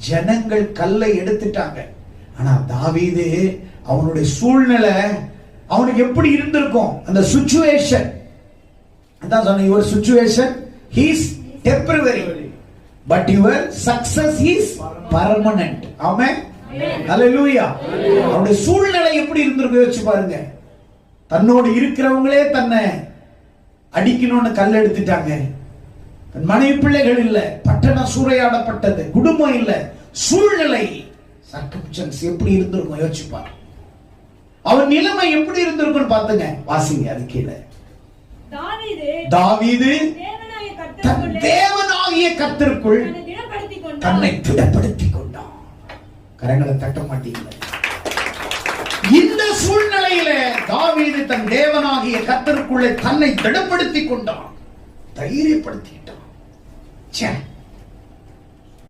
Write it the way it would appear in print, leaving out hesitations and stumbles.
ஜனங்கள் கல்லை எடுத்துட்டாங்க. ஆனா தாவீது அவனுடைய சூழ்நிலை அவனுக்கு எப்படி இருந்திருக்கும், அந்த சிச்சுவேஷன் அதான் சொன்ன, your situation is temporary but your success is permanent. Amen, hallelujah. அவனுடைய சூழ்நிலை எப்படி இருந்திருக்கும் யோசிச்சு பாருங்க. தன்னோடு இருக்கிறவங்களே தன்னை அடிக்கணும்னு கல் எடுத்துட்டாங்க. மனைவி பிள்ளைகள் இல்ல, பட்டணம் சூறையாடப்பட்டது, குடும்பம் இல்ல, சூழ்நிலை சர்க்கம்ஸ்டன்ஸ் எப்படி இருந்திருக்கும் யோசிச்சுப்பார். அவன் நிலைமை எப்படி இருந்திருக்கும் பாத்துங்க, வாசிங்க. அது கீழே தாவீது தன் தேவனாகிய கர்த்தருக்குள் தன்னை திடப்படுத்திக் கொண்டான். கரங்களை தட்ட மாட்டீங்க. இந்த சூழ்நிலையில தாவீது தன் தேவனாகிய கர்த்தருக்குள்ளே தன்னை திடப்படுத்திக் கொண்டான், தைரியப்படுத்திட்டான்.